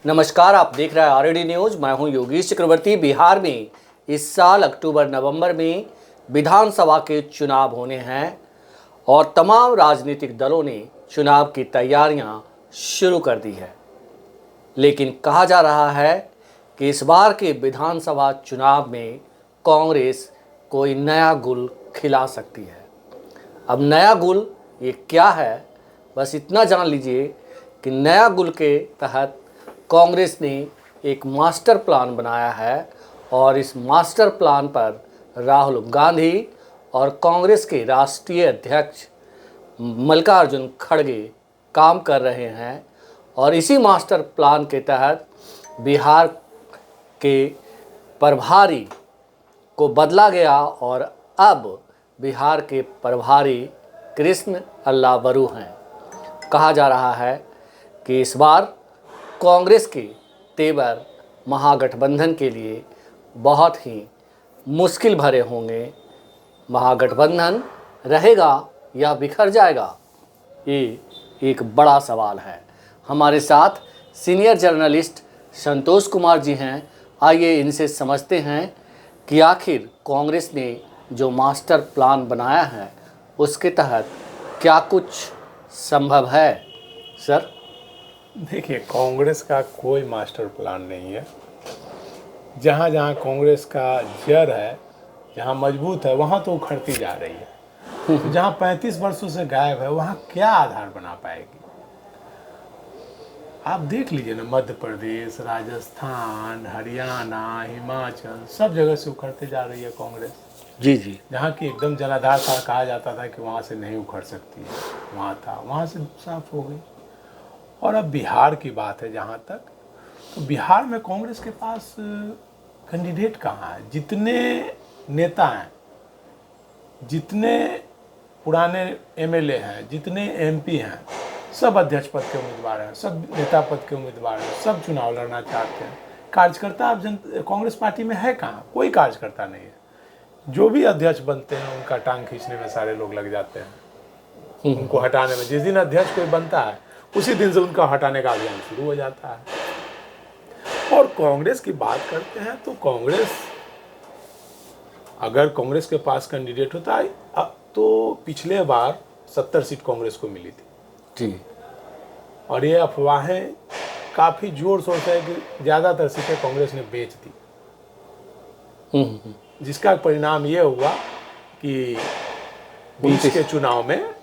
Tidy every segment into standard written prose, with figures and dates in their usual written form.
नमस्कार, आप देख रहे हैं आरडी न्यूज। मैं हूं योगेश चक्रवर्ती। बिहार में इस साल अक्टूबर नवंबर में विधानसभा के चुनाव होने हैं और तमाम राजनीतिक दलों ने चुनाव की तैयारियां शुरू कर दी है। लेकिन कहा जा रहा है कि इस बार के विधानसभा चुनाव में कांग्रेस कोई नया गुल खिला सकती है। अब नया गुल ये क्या है, बस इतना जान लीजिए कि नया गुल के तहत कांग्रेस ने एक मास्टर प्लान बनाया है और इस मास्टर प्लान पर राहुल गांधी और कांग्रेस के राष्ट्रीय अध्यक्ष मल्लिकार्जुन खड़गे काम कर रहे हैं। और इसी मास्टर प्लान के तहत बिहार के प्रभारी को बदला गया और अब बिहार के प्रभारी कृष्ण अल्लावरू हैं। कहा जा रहा है कि इस बार कांग्रेस के तेवर महागठबंधन के लिए बहुत ही मुश्किल भरे होंगे। महागठबंधन रहेगा या बिखर जाएगा, ये एक बड़ा सवाल है। हमारे साथ सीनियर जर्नलिस्ट संतोष कुमार जी हैं। आइए इनसे समझते हैं कि आखिर कांग्रेस ने जो मास्टर प्लान बनाया है उसके तहत क्या कुछ संभव है। सर, देखिए, कांग्रेस का कोई मास्टर प्लान नहीं है। जहाँ जहाँ कांग्रेस का जड़ है, जहाँ मजबूत है, वहाँ तो उखड़ती जा रही है। तो जहाँ 35 वर्षों से गायब है, वहाँ क्या आधार बना पाएगी। आप देख लीजिए ना, मध्य प्रदेश, राजस्थान, हरियाणा, हिमाचल, सब जगह से उखड़ते जा रही है कांग्रेस। जी। जहाँ की एकदम जलाधार था, कहा जाता था कि वहाँ से नहीं उखड़ सकती है, वहाँ था, वहाँ से साफ हो गई। और अब बिहार की बात है जहाँ तक, तो बिहार में कांग्रेस के पास कैंडिडेट कहाँ है। जितने नेता हैं, जितने पुराने एमएलए हैं, जितने एमपी हैं, सब अध्यक्ष पद के उम्मीदवार हैं, सब नेता पद के उम्मीदवार हैं, सब चुनाव लड़ना चाहते हैं। कार्यकर्ता अब कांग्रेस पार्टी में है कहाँ? कोई कार्यकर्ता नहीं है। जो भी अध्यक्ष बनते हैं उनका टांग खींचने में सारे लोग लग जाते हैं, उनको हटाने में। जिस दिन अध्यक्ष कोई बनता है उसी दिन से उनका हटाने का अभियान शुरू हो जाता है। और कांग्रेस की बात करते हैं तो कांग्रेस, अगर कांग्रेस के पास कैंडिडेट होता है, अब तो पिछले बार 70 सीट कांग्रेस को मिली थी जी। और ये अफवाहें काफ़ी जोर शोर से कि ज़्यादातर सीटें कांग्रेस ने बेच दी, जिसका परिणाम ये हुआ कि 20 के चुनाव में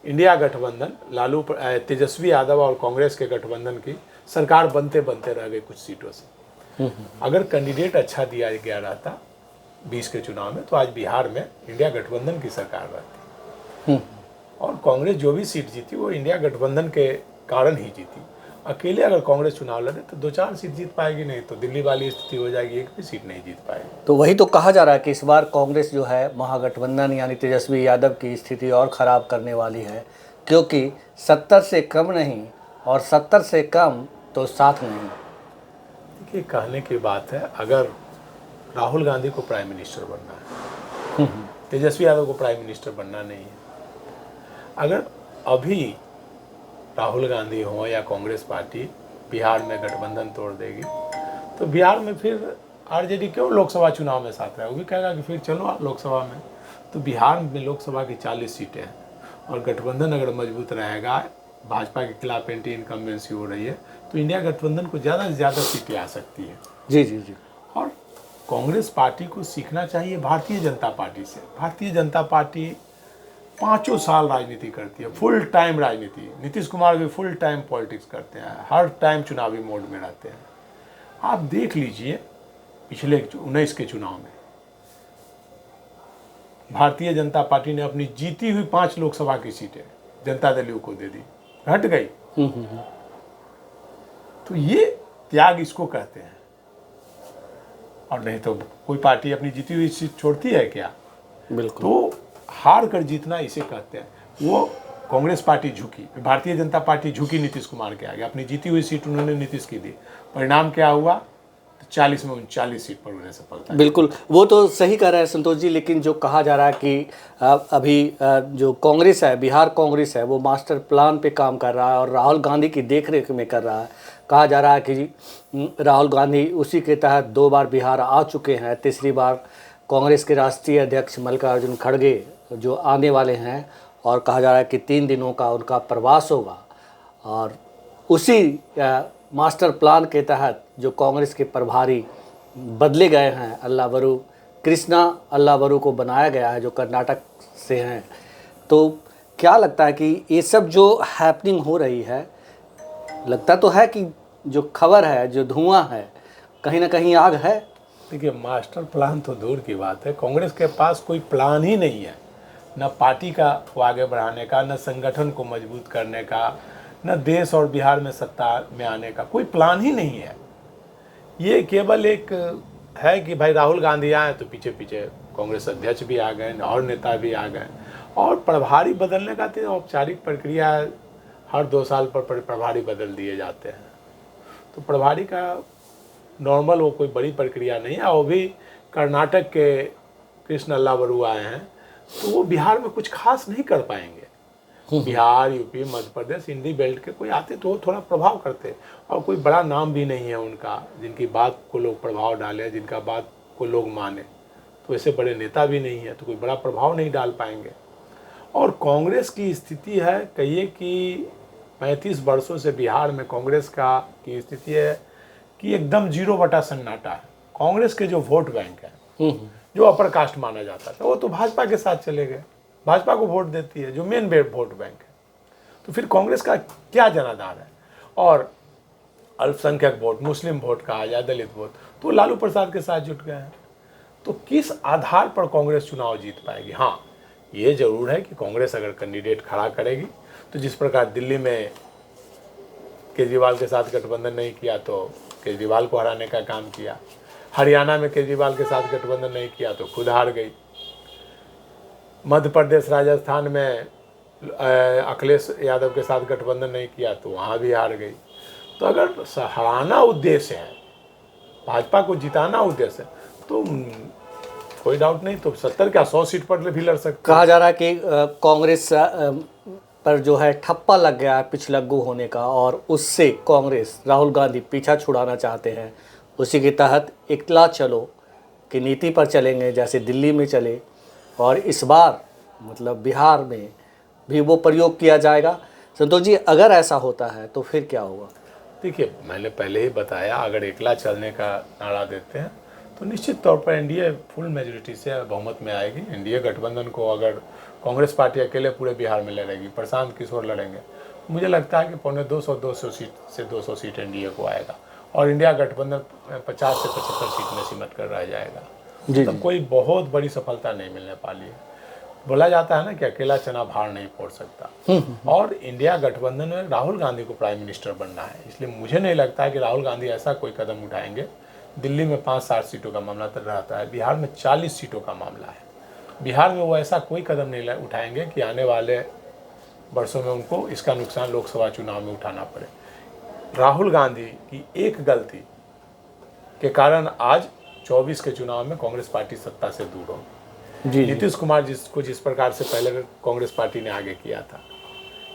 इंडिया गठबंधन, तेजस्वी यादव और कांग्रेस के गठबंधन की सरकार बनते बनते रह गई कुछ सीटों से। अगर कैंडिडेट अच्छा दिया गया रहता 20 के चुनाव में, तो आज बिहार में इंडिया गठबंधन की सरकार रहती। और कांग्रेस जो भी सीट जीती वो इंडिया गठबंधन के कारण ही जीती। अकेले अगर कांग्रेस चुनाव लड़े तो 2-4 सीट जीत पाएगी, नहीं तो दिल्ली वाली स्थिति हो जाएगी, एक भी सीट नहीं जीत पाएगी। तो वही तो कहा जा रहा है कि इस बार कांग्रेस जो है महागठबंधन यानी तेजस्वी यादव की स्थिति और ख़राब करने वाली है, क्योंकि 70 से कम नहीं और 70 से कम तो साथ नहीं। देखिए, कहने की बात है, अगर राहुल गांधी को प्राइम मिनिस्टर बनना है, तेजस्वी यादव को प्राइम मिनिस्टर बनना नहीं है। अगर अभी राहुल गांधी हो या कांग्रेस पार्टी बिहार में गठबंधन तोड़ देगी, तो बिहार में फिर आरजेडी क्यों लोकसभा चुनाव में साथ रहे? वो भी कहेगा कि फिर चलो आप लोकसभा में। तो बिहार में लोकसभा की 40 सीटें हैं और गठबंधन अगर मजबूत रहेगा, भाजपा के खिलाफ एंटी इनकम्बेंसी हो रही है, तो इंडिया गठबंधन को ज़्यादा से ज़्यादा सीटें आ सकती है। जी। और कांग्रेस पार्टी को सीखना चाहिए भारतीय जनता पार्टी से। भारतीय जनता पार्टी 5 साल राजनीति करती है, फुल टाइम राजनीति। नीतीश कुमार भी फुल टाइम पॉलिटिक्स करते हैं, हर टाइम चुनावी मोड में रहते हैं। आप देख लीजिए, पिछले 19 के चुनाव में भारतीय जनता पार्टी ने अपनी जीती हुई 5 लोकसभा की सीटें जनता दल यू को दे दी, घट गई। तो ये त्याग इसको कहते हैं। और नहीं तो कोई पार्टी अपनी जीती हुई सीट छोड़ती है क्या? बिल्कुल। तो हार कर जीतना इसे कहते हैं। वो कांग्रेस पार्टी झुकी, भारतीय जनता पार्टी झुकी नीतीश कुमार के आगे, अपनी जीती हुई सीट उन्होंने नीतीश की दी। परिणाम क्या हुआ? तो 40 में 39 सीट पर उन्हें सफलता। बिल्कुल, वो तो सही कह रहे हैं संतोष जी, लेकिन जो कहा जा रहा है कि अभी जो कांग्रेस है, बिहार कांग्रेस है, वो मास्टर प्लान पे काम कर रहा है और राहुल गांधी की देखरेख में कर रहा है। कहा जा रहा है कि राहुल गांधी उसी के तहत 2 बार बिहार आ चुके हैं, तीसरी बार कांग्रेस के राष्ट्रीय अध्यक्ष मल्लिकार्जुन खड़गे जो आने वाले हैं, और कहा जा रहा है कि 3 दिनों का उनका प्रवास होगा। और उसी मास्टर प्लान के तहत जो कांग्रेस के प्रभारी बदले गए हैं, अल्लावरू कृष्णा अल्लावरू को बनाया गया है, जो कर्नाटक से हैं। तो क्या लगता है कि ये सब जो हैपनिंग हो रही है, लगता तो है कि जो खबर है, जो धुआं है, कहीं ना कहीं आग है? देखिए, मास्टर प्लान तो दूर की बात है, कांग्रेस के पास कोई प्लान ही नहीं है, न पार्टी का को आगे बढ़ाने का, न संगठन को मजबूत करने का, न देश और बिहार में सत्ता में आने का कोई प्लान ही नहीं है। ये केवल एक है कि भाई राहुल गांधी आए तो पीछे पीछे कांग्रेस अध्यक्ष भी आ गए और नेता भी आ गए, और प्रभारी बदलने का तो औपचारिक प्रक्रिया हर 2 साल पर प्रभारी बदल दिए जाते हैं। तो प्रभारी का नॉर्मल वो कोई बड़ी प्रक्रिया नहीं है। वो भी कर्नाटक के कृष्ण अल्लावरू आए हैं, तो वो बिहार में कुछ खास नहीं कर पाएंगे। बिहार, यूपी, मध्य प्रदेश, हिंदी बेल्ट के कोई आते तो वो थोड़ा प्रभाव करते, और कोई बड़ा नाम भी नहीं है उनका जिनकी बात को लोग प्रभाव डाले, जिनका बात को लोग माने। तो ऐसे बड़े नेता भी नहीं है, तो कोई बड़ा प्रभाव नहीं डाल पाएंगे। और कांग्रेस की स्थिति है, कहिए कि 35 वर्षों से बिहार में कांग्रेस की स्थिति है कि एकदम 0 बटा सन्नाटा है। कांग्रेस के जो वोट बैंक है, जो अपर कास्ट माना जाता था, वो तो भाजपा के साथ चले गए। भाजपा को वोट देती है, जो मेन वोट बैंक है। तो फिर कांग्रेस का क्या जनाधार है? और अल्पसंख्यक वोट, मुस्लिम वोट कहा जाए, दलित वोट, तो लालू प्रसाद के साथ जुट गए हैं। तो किस आधार पर कांग्रेस चुनाव जीत पाएगी? हाँ, ये जरूर है कि कांग्रेस अगर कैंडिडेट खड़ा करेगी तो जिस प्रकार दिल्ली में केजरीवाल के साथ गठबंधन नहीं किया तो केजरीवाल को हराने का काम किया, हरियाणा में केजरीवाल के साथ गठबंधन नहीं किया तो खुद हार गई, मध्य प्रदेश, राजस्थान में अखिलेश यादव के साथ गठबंधन नहीं किया तो वहाँ भी हार गई। तो अगर हराना उद्देश्य है, भाजपा को जिताना उद्देश्य है, तो कोई डाउट नहीं, तो 70 क्या 100 सीट पर भी लड़ सकते। कहा जा रहा है कि कांग्रेस पर जो है ठप्पा लग गया है पिछलग्गू होने का, और उससे कांग्रेस राहुल गांधी पीछा छुड़ाना चाहते हैं। उसी के तहत इकला चलो की नीति पर चलेंगे, जैसे दिल्ली में चले, और इस बार मतलब बिहार में भी वो प्रयोग किया जाएगा। संतोष जी, अगर ऐसा होता है तो फिर क्या होगा? देखिए, मैंने पहले ही बताया, अगर एकला चलने का नारा देते हैं तो निश्चित तौर पर एनडीए फुल मेजोरिटी से बहुमत में आएगी। एनडीए गठबंधन को अगर कांग्रेस पार्टी अकेले पूरे बिहार में लड़ेगी, प्रशांत किशोर लड़ेंगे, मुझे लगता है कि 250 सीट 200 सीट एनडीए को आएगा, और इंडिया गठबंधन 50 से 75 सीट में सीमित कर रह जाएगा। तब कोई बहुत बड़ी सफलता नहीं मिलने वाली है। बोला जाता है ना कि अकेला चना भार नहीं फोड़ सकता, और इंडिया गठबंधन में राहुल गांधी को प्राइम मिनिस्टर बनना है, इसलिए मुझे नहीं लगता है कि राहुल गांधी ऐसा कोई कदम उठाएंगे। दिल्ली में 5-7 सीटों का मामला तो रहता है, बिहार में 40 सीटों का मामला है। बिहार में वो ऐसा कोई कदम नहीं उठाएंगे कि आने वाले वर्षों में उनको इसका नुकसान लोकसभा चुनाव में उठाना पड़े। राहुल गांधी की एक गलती के कारण आज 24 के चुनाव में कांग्रेस पार्टी सत्ता से दूर होगी। नीतीश कुमार जिस प्रकार से पहले कांग्रेस पार्टी ने आगे किया था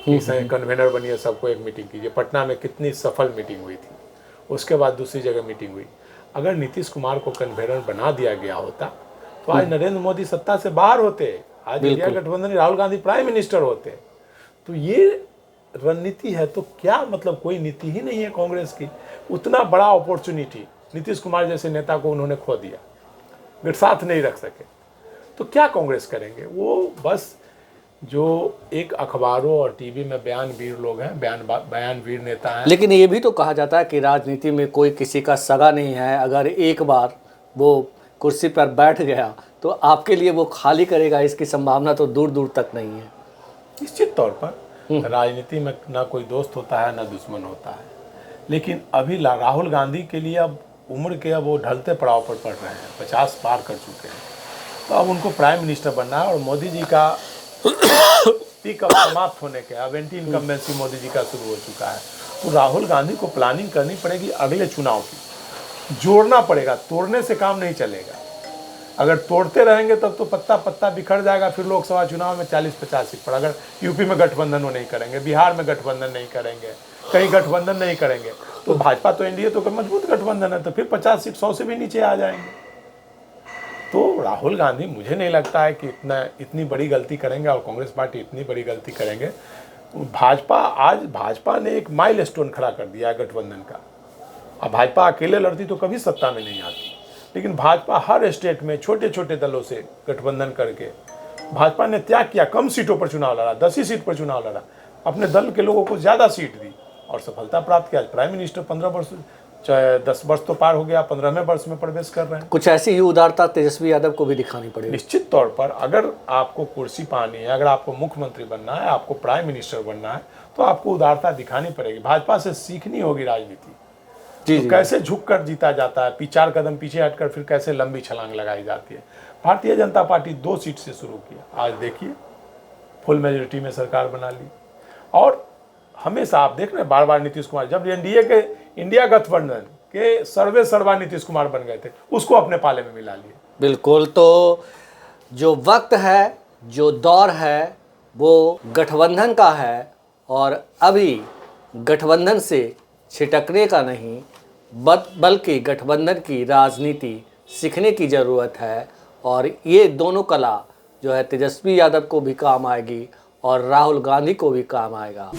कि कन्वेनर बनिए, सबको एक मीटिंग कीजिए, पटना में कितनी सफल मीटिंग हुई थी, उसके बाद दूसरी जगह मीटिंग हुई। अगर नीतीश कुमार को कन्वेनर बना दिया गया होता तो आज नरेंद्र मोदी सत्ता से बाहर होते, आज इंडिया गठबंधन राहुल गांधी प्राइम मिनिस्टर होते। तो ये रणनीति है, तो क्या मतलब कोई नीति ही नहीं है कांग्रेस की। उतना बड़ा अपॉर्चुनिटी नीतीश कुमार जैसे नेता को उन्होंने खो दिया, वे साथ नहीं रख सके, तो क्या कांग्रेस करेंगे? वो बस जो एक अखबारों और टीवी में बयानवीर लोग हैं, बयानवीर नेता हैं। लेकिन ये भी तो कहा जाता है कि राजनीति में कोई किसी का सगा नहीं है, अगर एक बार वो कुर्सी पर बैठ गया तो आपके लिए वो खाली करेगा, इसकी संभावना तो दूर दूर तक नहीं है। निश्चित तौर पर राजनीति में ना कोई दोस्त होता है ना दुश्मन होता है, लेकिन अभी राहुल गांधी के लिए अब उम्र के अब वो ढलते पड़ाव पर पड़ रहे हैं, 50 पार कर चुके हैं, तो अब उनको प्राइम मिनिस्टर बनना है। और मोदी जी का पिकअप समाप्त होने के, अब एंटी इनकम्बेंसी मोदी जी का शुरू हो चुका है, तो राहुल गांधी को प्लानिंग करनी पड़ेगी अगले चुनाव की। जोड़ना पड़ेगा, तोड़ने से काम नहीं चलेगा। अगर तोड़ते रहेंगे तब तो पत्ता पत्ता बिखर जाएगा, फिर लोकसभा चुनाव में 40-50 सीट पर। अगर यूपी में गठबंधन वो नहीं करेंगे, बिहार में गठबंधन नहीं करेंगे, कहीं गठबंधन नहीं करेंगे, तो भाजपा तो एनडीए तो मजबूत गठबंधन है, तो फिर 50 सीट 100 से भी नीचे आ जाएंगे। तो राहुल गांधी मुझे नहीं लगता है कि इतनी बड़ी गलती करेंगे और कांग्रेस पार्टी इतनी बड़ी गलती करेंगे। भाजपा ने एक माइलस्टोन खड़ा कर दिया है गठबंधन का। अब भाजपा अकेले लड़ती तो कभी सत्ता में नहीं आती, लेकिन भाजपा हर स्टेट में छोटे छोटे दलों से गठबंधन करके भाजपा ने त्याग किया, कम सीटों पर चुनाव लड़ा, 10 ही सीट पर चुनाव लड़ा, अपने दल के लोगों को ज़्यादा सीट दी और सफलता प्राप्त किया। प्राइम मिनिस्टर 15 वर्ष, चाहे 10 वर्ष तो पार हो गया, 15वें वर्ष में प्रवेश कर रहे हैं। कुछ ऐसी ही उदारता तेजस्वी यादव को भी दिखानी पड़ेगी। निश्चित तौर पर अगर आपको कुर्सी पानी है, अगर आपको मुख्यमंत्री बनना है, आपको प्राइम मिनिस्टर बनना है, तो आपको उदारता दिखानी पड़ेगी। भाजपा से सीखनी होगी राजनीति, तो कैसे झुककर जीता जाता है, 4 कदम पीछे हटकर फिर कैसे लंबी छलांग लगाई जाती है। भारतीय जनता पार्टी 2 सीट से शुरू किया, आज देखिए फुल मेजोरिटी में सरकार बना ली। और हमेशा आप देख रहे हैं, बार बार नीतीश कुमार, जब इंडिया गठबंधन के सर्वा नीतीश कुमार बन गए थे, उसको अपने पाले में मिला लिए। बिल्कुल, तो जो वक्त है, जो दौर है, वो गठबंधन का है और अभी गठबंधन से छिटकने का नहीं, बल्कि गठबंधन की राजनीति सीखने की ज़रूरत है। और ये दोनों कला जो है तेजस्वी यादव को भी काम आएगी और राहुल गांधी को भी काम आएगा।